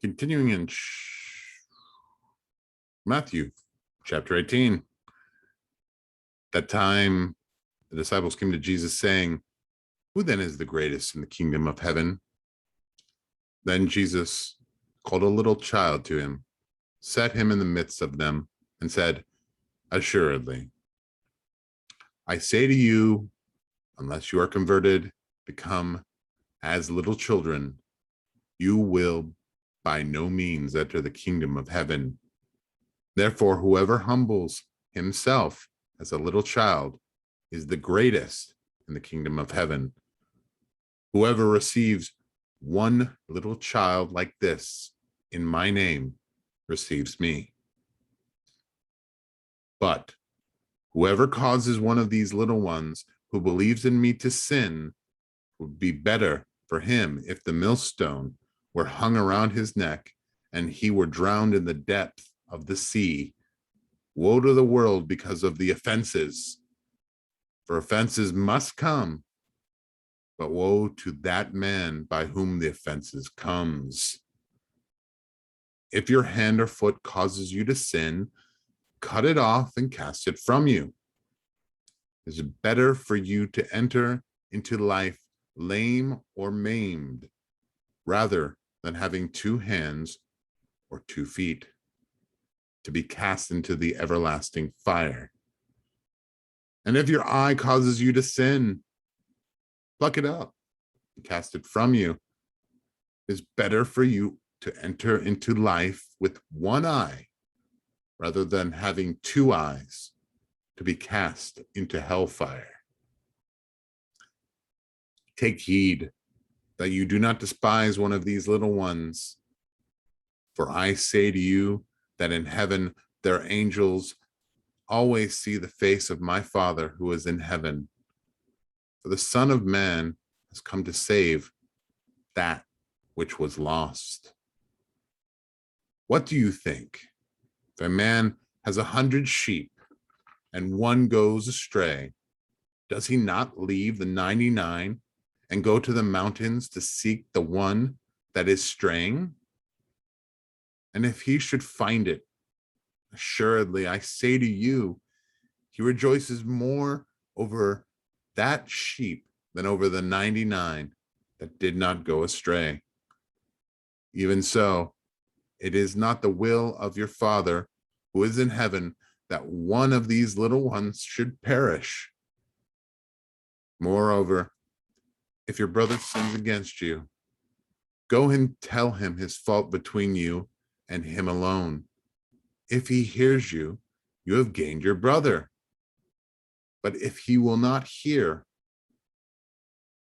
Continuing in Matthew chapter 18. That time the disciples came to Jesus saying, "Who then is the greatest in the kingdom of heaven?" Then Jesus called a little child to him, set him in the midst of them, and said, "Assuredly, I say to you, unless you are converted, become as little children, you will by no means enter the kingdom of heaven. Therefore, whoever humbles himself as a little child is the greatest in the kingdom of heaven. Whoever receives one little child like this in my name receives me. But whoever causes one of these little ones who believes in me to sin, would be better for him if the millstone were hung around his neck and he were drowned in the depth of the sea. Woe to the world because of the offenses, for offenses must come, but woe to that man by whom the offenses comes. If your hand or foot causes you to sin, cut it off and cast it from you. It is better for you to enter into life lame or maimed, rather than having 2 hands or 2 feet, to be cast into the everlasting fire. And if your eye causes you to sin, pluck it up and cast it from you. It is better for you to enter into life with 1 eye, rather than having 2 eyes, to be cast into hellfire. Take heed that you do not despise one of these little ones. For I say to you that in heaven their angels always see the face of my Father who is in heaven. For the Son of Man has come to save that which was lost. What do you think? If a man has 100 sheep and one goes astray, does he not leave the 99 and go to the mountains to seek the one that is straying? And if he should find it, assuredly, I say to you, he rejoices more over that sheep than over the 99 that did not go astray. Even so, it is not the will of your Father who is in heaven that one of these little ones should perish. Moreover, if your brother sins against you, go and tell him his fault between you and him alone. If he hears you, you have gained your brother. But if he will not hear,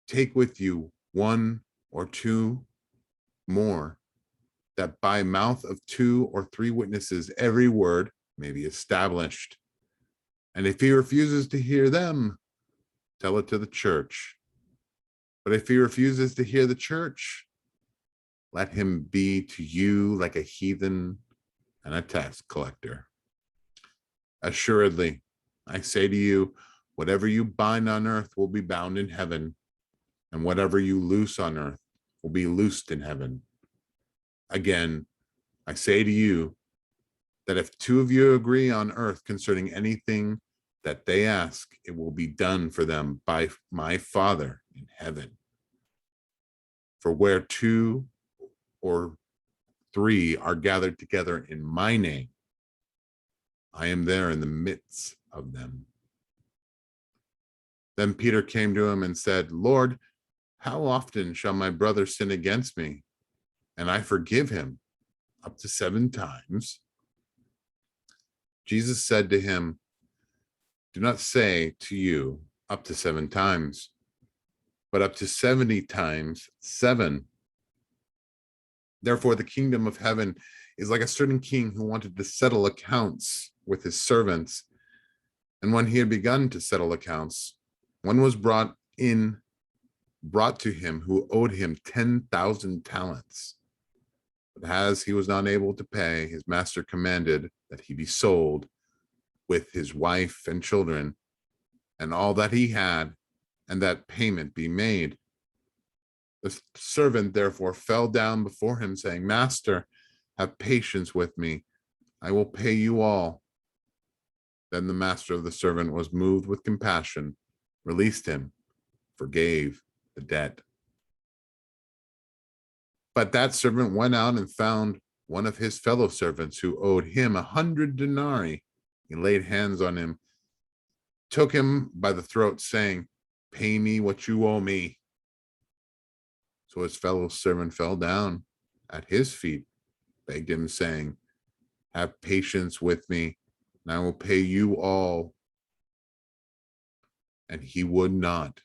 take with you 1 or 2 more, that by mouth of 2 or 3 witnesses every word may be established. And if he refuses to hear them, tell it to the church. But if he refuses to hear the church, let him be to you like a heathen and a tax collector. Assuredly, I say to you, whatever you bind on earth will be bound in heaven, and whatever you loose on earth will be loosed in heaven. Again, I say to you that if 2 of you agree on earth concerning anything that they ask, it will be done for them by my Father in heaven. For where 2 or 3 are gathered together in my name, I am there in the midst of them. Then Peter came to him and said, Lord, how often shall my brother sin against me, and I forgive him? Up to 7 times? Jesus said to him, do not say to you, up to 7 times, but up to 70 times 7. Therefore, the kingdom of heaven is like a certain king who wanted to settle accounts with his servants. And when he had begun to settle accounts, one was brought to him who owed him 10,000 talents. But as he was not able to pay, his master commanded that he be sold with his wife and children and all that he had, and that payment be made. The servant therefore fell down before him, saying, Master, have patience with me. I will pay you all. Then the master of the servant was moved with compassion, released him, forgave the debt. But that servant went out and found one of his fellow servants who owed him 100 denarii. He laid hands on him, took him by the throat, saying, Pay me what you owe me. So his fellow servant fell down at his feet, begged him, saying, Have patience with me, and I will pay you all. And he would not,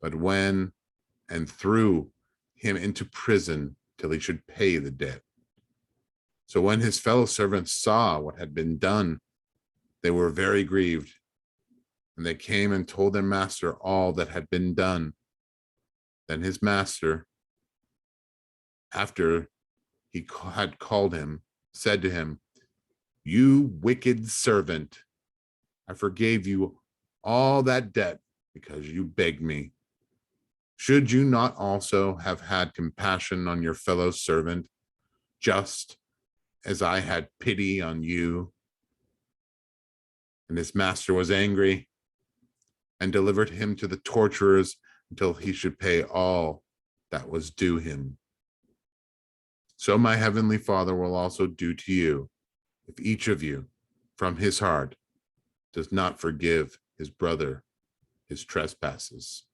but went and threw him into prison till he should pay the debt. So when his fellow servants saw what had been done, they were very grieved, and they came and told their master all that had been done. Then his master, after he had called him, said to him, You wicked servant, I forgave you all that debt because you begged me. Should you not also have had compassion on your fellow servant, just as I had pity on you? And his master was angry and delivered him to the torturers until he should pay all that was due him. So my heavenly Father will also do to you, if each of you, from his heart, does not forgive his brother his trespasses.